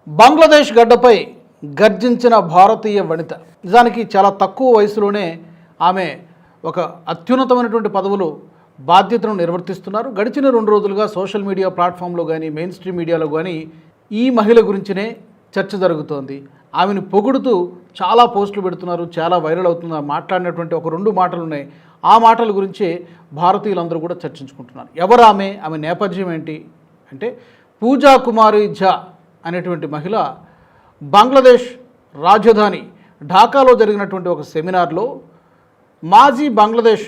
బంగ్లాదేశ్ గడ్డపై గర్జించిన భారతీయ వనిత. నిజానికి చాలా తక్కువ వయసులోనే ఆమె ఒక అత్యున్నతమైనటువంటి పదవులు బాధ్యతను నిర్వర్తిస్తున్నారు. గడిచిన 2 రోజులుగా సోషల్ మీడియా ప్లాట్ఫామ్లో కానీ మెయిన్ స్ట్రీమ్ మీడియాలో కానీ ఈ మహిళ గురించినే చర్చ జరుగుతోంది. ఆమెను పొగుడుతూ చాలా పోస్టులు పెడుతున్నారు, చాలా వైరల్ అవుతుంది. మాట్లాడినటువంటి ఒక 2 మాటలు ఉన్నాయి. ఆ మాటల గురించే భారతీయులందరూ కూడా చర్చించుకుంటున్నారు. ఎవరు ఆమె నేపథ్యం ఏంటి అంటే, పూజా కుమారి ఝా అనేటువంటి మహిళ బంగ్లాదేశ్ రాజధాని ఢాకాలో జరిగినటువంటి ఒక సెమినార్లో మాజీ బంగ్లాదేశ్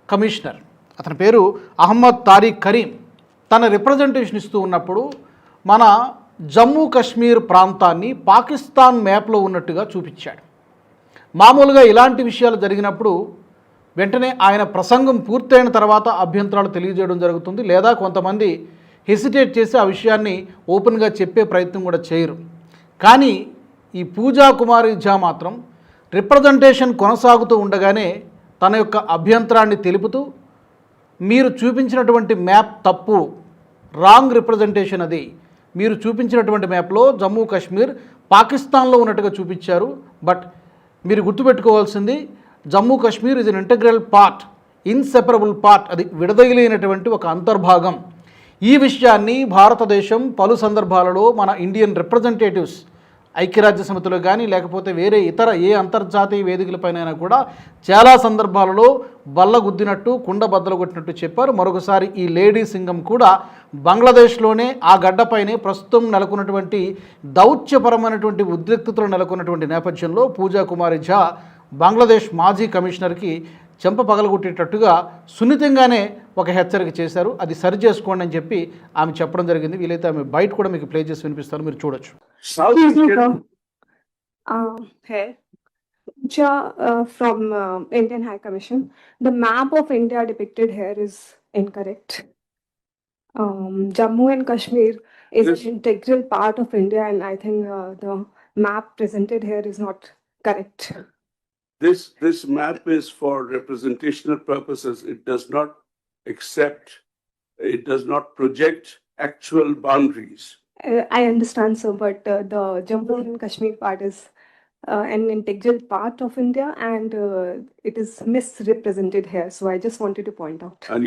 కమిషనర్, అతని పేరు అహ్మద్ తారిక్ కరీం, తన రిప్రజెంటేషన్ ఇస్తూ ఉన్నప్పుడు మన జమ్మూ కాశ్మీర్ ప్రాంతాన్ని పాకిస్తాన్ మ్యాప్లో ఉన్నట్టుగా చూపించాడు. మామూలుగా ఇలాంటి విషయాలు జరిగినప్పుడు వెంటనే ఆయన ప్రసంగం పూర్తయిన తర్వాత అభ్యంతరాలు తెలియజేయడం జరుగుతుంది, లేదా కొంతమంది హెసిటేట్ చేసి ఆ విషయాన్ని ఓపెన్గా చెప్పే ప్రయత్నం కూడా చేయరు. కానీ ఈ పూజా కుమారి ఝా మాత్రం రిప్రజెంటేషన్ కొనసాగుతూ ఉండగానే తన యొక్క అభ్యంతరాన్ని తెలుపుతూ, మీరు చూపించినటువంటి మ్యాప్ తప్పు, రాంగ్ రిప్రజెంటేషన్, అది మీరు చూపించినటువంటి మ్యాప్లో జమ్మూ కాశ్మీర్ పాకిస్తాన్లో ఉన్నట్టుగా చూపించారు. బట్ మీరు గుర్తుపెట్టుకోవాల్సింది, Jammu Kashmir is an integral part, inseparable part, అది విడదగిలినటువంటి ఒక అంతర్భాగం. ఈ విషయాన్ని భారతదేశం పలు సందర్భాలలో మన ఇండియన్ రిప్రజెంటేటివ్స్ ఐక్యరాజ్య సమితిలో కానీ లేకపోతే వేరే ఇతర ఏ అంతర్జాతీయ వేదికలపైన కూడా చాలా సందర్భాలలో బల్లగుద్దినట్టు, కుండ బద్దలు కొట్టినట్టు చెప్పారు. మరొకసారి ఈ లేడీ సింగం కూడా బంగ్లాదేశ్లోనే ఆ గడ్డపైనే ప్రస్తుతం నెలకొన్నటువంటి దౌత్యపరమైనటువంటి ఉద్రిక్తతలు నెలకొన్నటువంటి నేపథ్యంలో పూజా కుమారి ఝా బంగ్లాదేశ్ మాజీ కమిషనర్కి చెంప పగలగొట్టేటట్టుగా సున్నితంగానే ఒక హెచ్చరిక చేశారు. అది సరి చేసుకోండి అని చెప్పి ఆమె చెప్పడం జరిగింది. వీలైతే ఆమె బయట కూడా మీకు ప్లే చేసి వినిపిస్తాను, మీరు చూడొచ్చు. From Indian High Commission, the map of India depicted here is incorrect. Jammu and Kashmir is an integral part of India, and I think the map presented here is not correct. This map is for representational purposes. It does not project actual boundaries. I understand, sir, but the Jammu and Kashmir part is an integral part of India, and it is misrepresented here. So I just wanted to point out. And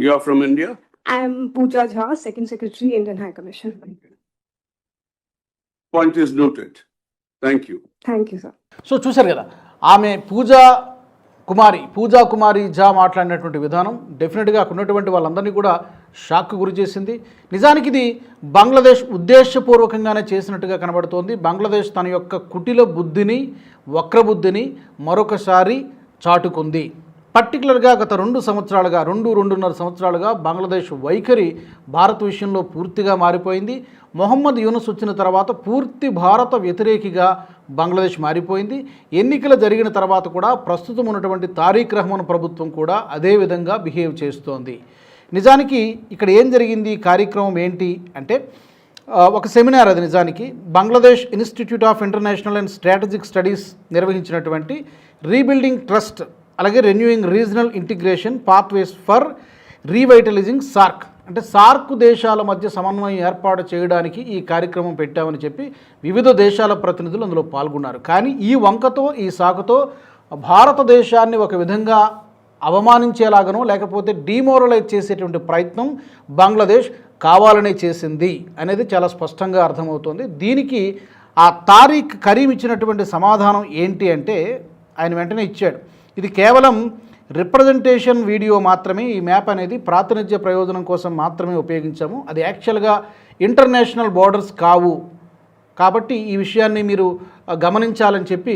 you are from India? I am Pooja Jha, Second Secretary, Indian High Commission. Point is noted. Thank you. Thank you, sir. So చూశారు కదా, ఆమె పూజా కుమారి ఝా మాట్లాడినటువంటి విధానం డెఫినెట్గా అక్కడ ఉన్నటువంటి వాళ్ళందరినీ కూడా షాక్కు గురి చేసింది. నిజానికి ఇది బంగ్లాదేశ్ ఉద్దేశపూర్వకంగానే చేసినట్టుగా కనబడుతోంది. బంగ్లాదేశ్ తన యొక్క కుటిల బుద్ధిని, వక్రబుద్ధిని మరొకసారి చాటుకుంది. పర్టికులర్గా గత 2.5 సంవత్సరాలుగా బంగ్లాదేశ్ వైఖరి భారత్ విషయంలో పూర్తిగా మారిపోయింది. మొహమ్మద్ యూనుస్ వచ్చిన తర్వాత పూర్తి భారత వ్యతిరేకిగా బంగ్లాదేశ్ మారిపోయింది. ఎన్నికలు జరిగిన తర్వాత కూడా ప్రస్తుతం ఉన్నటువంటి తారీక్ రహమాన్ ప్రభుత్వం కూడా అదే విధంగా బిహేవ్ చేస్తోంది. నిజానికి ఇక్కడ ఏం జరిగింది, కార్యక్రమం ఏంటి అంటే ఒక సెమినార్. అది నిజానికి Bangladesh institute of international and strategic studies నిర్వహించినటువంటి రీబిల్డింగ్ ట్రస్ట్, అలాగే renewing regional integration pathways for రీవైటలైజింగ్ SAARC, అంటే సార్క్ దేశాల మధ్య సమన్వయం ఏర్పాటు చేయడానికి ఈ కార్యక్రమం పెట్టామని చెప్పి వివిధ దేశాల ప్రతినిధులు అందులో పాల్గొన్నారు. కానీ ఈ వంకతో, ఈ సాకుతో భారతదేశాన్ని ఒక విధంగా అవమానించేలాగనో లేకపోతే డిమోరలైజ్ చేసేటువంటి ప్రయత్నం బంగ్లాదేశ్ కావాలనే చేసింది అనేది చాలా స్పష్టంగా అర్థమవుతోంది. దీనికి ఆ తారిక్ కరీం ఇచ్చినటువంటి సమాధానం ఏంటి అంటే, ఆయన వెంటనే ఇచ్చాడు, ఇది కేవలం రిప్రజెంటేషన్ వీడియో మాత్రమే, ఈ మ్యాప్ అనేది ప్రాతినిధ్య ప్రయోజనం కోసం మాత్రమే ఉపయోగించాము, అది యాక్చువల్గా ఇంటర్నేషనల్ బోర్డర్స్ కావు, కాబట్టి ఈ విషయాన్ని మీరు గమనించాలని చెప్పి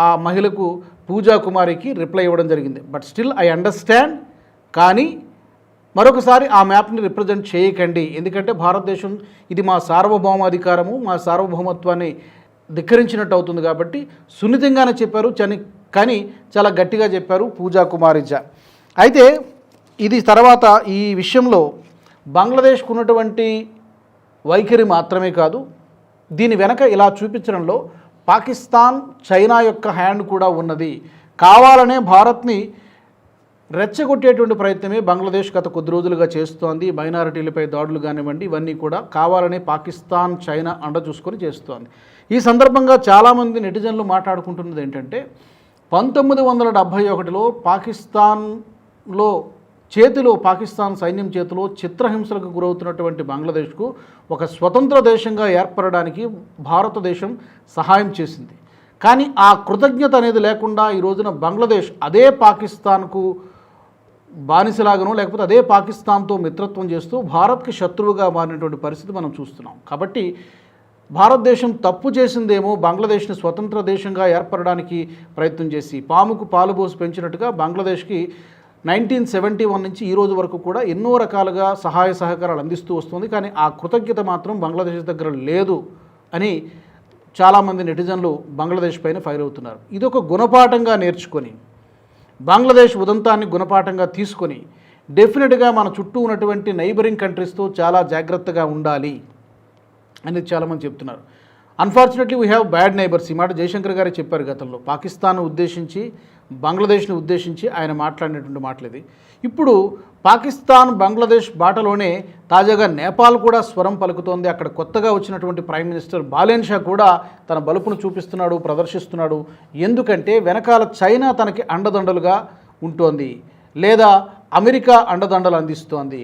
ఆ మహిళకు పూజా కుమారికి రిప్లై ఇవ్వడం జరిగింది. బట్ స్టిల్ ఐ అండర్స్టాండ్, కానీ మరొకసారి ఆ మ్యాప్ని రిప్రజెంట్ చేయకండి, ఎందుకంటే భారతదేశం ఇది మా సార్వభౌమాధికారము, మా సార్వభౌమత్వాన్ని ధిక్కరించినట్టు అవుతుంది, కాబట్టి సున్నితంగానే చెప్పారు, కానీ చాలా గట్టిగా చెప్పారు పూజా కుమారి ఝా. అయితే ఇది తర్వాత ఈ విషయంలో బంగ్లాదేశ్కు ఉన్నటువంటి వైఖరి మాత్రమే కాదు, దీని వెనక ఇలా చూపించడంలో పాకిస్తాన్, చైనా యొక్క హ్యాండ్ కూడా ఉన్నది. కావాలనే భారత్ని రెచ్చగొట్టేటువంటి ప్రయత్నమే బంగ్లాదేశ్ గత కొద్ది రోజులుగా చేస్తోంది. మైనారిటీలపై దాడులు కానివ్వండి, ఇవన్నీ కూడా కావాలని పాకిస్తాన్, చైనా అండ చూసుకొని చేస్తోంది. ఈ సందర్భంగా చాలామంది నెటిజన్లు మాట్లాడుకుంటున్నది ఏంటంటే 1971లో పాకిస్తాన్ సైన్యం చేతిలో చిత్రహింసలకు గురవుతున్నటువంటి బంగ్లాదేశ్కు ఒక స్వతంత్ర దేశంగా ఏర్పడడానికి భారతదేశం సహాయం చేసింది. కానీ ఆ కృతజ్ఞత అనేది లేకుండా ఈ రోజున బంగ్లాదేశ్ అదే పాకిస్తాన్కు బానిసలాగనో లేకపోతే అదే పాకిస్తాన్తో మిత్రత్వం చేస్తూ భారత్కి శత్రువుగా మారినటువంటి పరిస్థితి మనం చూస్తున్నాం. కాబట్టి భారతదేశం తప్పు చేసిందేమో, బంగ్లాదేశ్ని స్వతంత్ర దేశంగా ఏర్పడడానికి ప్రయత్నం చేసి పాముకు పాలు పోసి పెంచినట్టుగా బంగ్లాదేశ్కి 1971 నుంచి ఈ రోజు వరకు కూడా ఎన్నో రకాలుగా సహాయ సహకారాలు అందిస్తూ వస్తుంది. కానీ ఆ కృతజ్ఞత మాత్రం బంగ్లాదేశ్ దగ్గర లేదు అని చాలామంది నెటిజన్లు బంగ్లాదేశ్ పైన ఫైర్ అవుతున్నారు. ఇదొక గుణపాఠంగా నేర్చుకొని, బంగ్లాదేశ్ ఉదంతాన్ని గుణపాఠంగా తీసుకొని డెఫినెట్గా మన చుట్టూ ఉన్నటువంటి నైబరింగ్ కంట్రీస్తో చాలా జాగ్రత్తగా ఉండాలి అనేది చాలామంది చెప్తున్నారు. Unfortunately we have bad neighbours. ఈ మాట జయశంకర్ గారే చెప్పారు గతంలో. పాకిస్తాన్ ఉద్దేశించి, బంగ్లాదేశ్ని ఉద్దేశించి ఆయన మాట్లాడినటువంటి మాటలు ఇది. ఇప్పుడు పాకిస్తాన్, బంగ్లాదేశ్ బాటలోనే తాజాగా నేపాల్ కూడా స్వరం పలుకుతోంది. అక్కడ కొత్తగా వచ్చినటువంటి ప్రైమ్ మినిస్టర్ బాలేన్ షా కూడా తన బలుపును చూపిస్తున్నాడు, ప్రదర్శిస్తున్నాడు. ఎందుకంటే వెనకాల చైనా తనకి అండదండలుగా ఉంటోంది, లేదా అమెరికా అండదండలు అందిస్తోంది.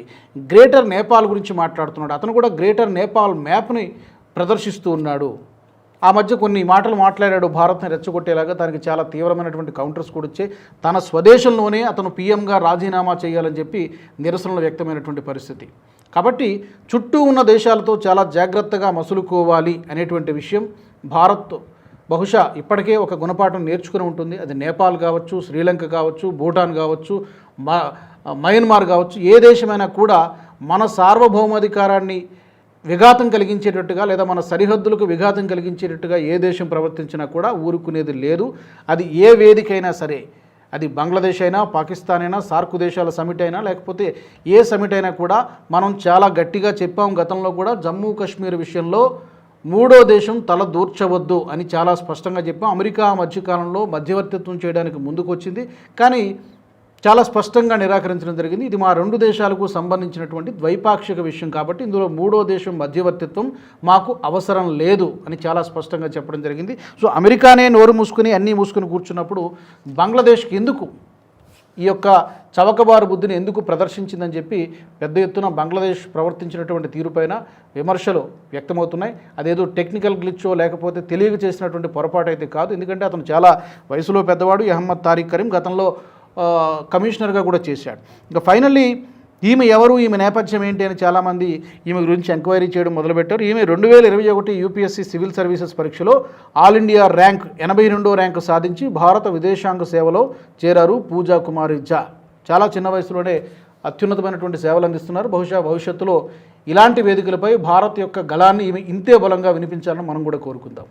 గ్రేటర్ నేపాల్ గురించి మాట్లాడుతున్నాడు. అతను కూడా గ్రేటర్ నేపాల్ మ్యాప్ని ప్రదర్శిస్తూ ఉన్నాడు. ఆ మధ్య కొన్ని మాటలు మాట్లాడాడు భారత్ని రెచ్చగొట్టేలాగా. దానికి చాలా తీవ్రమైనటువంటి కౌంటర్స్ కూడా వచ్చాయి. తన స్వదేశంలోనే అతను పీఎంగా రాజీనామా చేయాలని చెప్పి నిరసనలు వ్యక్తమైనటువంటి పరిస్థితి. కాబట్టి చుట్టూ ఉన్న దేశాలతో చాలా జాగ్రత్తగా మసులుకోవాలి అనేటువంటి విషయం భారత్ బహుశా ఇప్పటికే ఒక గుణపాఠం నేర్చుకుని ఉంటుంది. అది నేపాల్ కావచ్చు, శ్రీలంక కావచ్చు, భూటాన్ కావచ్చు, మయన్మార్ కావచ్చు, ఏ దేశమైనా కూడా మన సార్వభౌమాధికారాన్ని విఘాతం కలిగించేటట్టుగా లేదా మన సరిహద్దులకు విఘాతం కలిగించేటట్టుగా ఏ దేశం ప్రవర్తించినా కూడా ఊరుకునేది లేదు. అది ఏ వేదికైనా సరే, అది బంగ్లాదేశ్ అయినా, పాకిస్తాన్ అయినా, సార్క్ దేశాల సమిట్ అయినా, లేకపోతే ఏ సమిట్ అయినా కూడా మనం చాలా గట్టిగా చెప్పాం. గతంలో కూడా జమ్మూ కాశ్మీర్ విషయంలో మూడో దేశం తల దూర్చవద్దు అని చాలా స్పష్టంగా చెప్పాం. అమెరికా మధ్యకాలంలో మధ్యవర్తిత్వం చేయడానికి ముందుకు వచ్చింది, కానీ చాలా స్పష్టంగా నిరాకరించడం జరిగింది. ఇది మా రెండు దేశాలకు సంబంధించినటువంటి ద్వైపాక్షిక విషయం కాబట్టి ఇందులో మూడో దేశం మధ్యవర్తిత్వం మాకు అవసరం లేదు అని చాలా స్పష్టంగా చెప్పడం జరిగింది. సో అమెరికానే నోరు మూసుకుని అన్నీ మూసుకుని కూర్చున్నప్పుడు బంగ్లాదేశ్కి ఎందుకు ఈ యొక్క చవకబారు బుద్ధిని ఎందుకు ప్రదర్శించిందని చెప్పి పెద్ద ఎత్తున బంగ్లాదేశ్ ప్రవర్తించినటువంటి తీరుపైన విమర్శలు వ్యక్తమవుతున్నాయి. అదేదో టెక్నికల్ గ్లిచ్చో లేకపోతే తెలియక చేసినటువంటి పొరపాటు అయితే కాదు. ఎందుకంటే అతను చాలా వయసులో పెద్దవాడు. అహ్మద్ తారిక్ కరీం గతంలో కమిషనర్గా కూడా చేశాడు. ఇంకా ఫైనల్లీ ఈమె ఎవరు, ఈమె నేపథ్యం ఏంటి అని చాలామంది ఈమె గురించి ఎంక్వైరీ చేయడం మొదలుపెట్టారు. ఈమె 2021 యూపీఎస్సీ సివిల్ సర్వీసెస్ పరీక్షలో ఆల్ ఇండియా ర్యాంక్ 82వ ర్యాంకు సాధించి భారత విదేశాంగ సేవలో చేరారు పూజా కుమారి ఝా. చాలా చిన్న వయసులోనే అత్యున్నతమైనటువంటి సేవలు అందిస్తున్నారు. బహుశా భవిష్యత్తులో ఇలాంటి వేదికలపై భారత్ యొక్క గళాన్ని ఈమె ఇంతే బలంగా వినిపించాలని మనం కూడా కోరుకుందాం.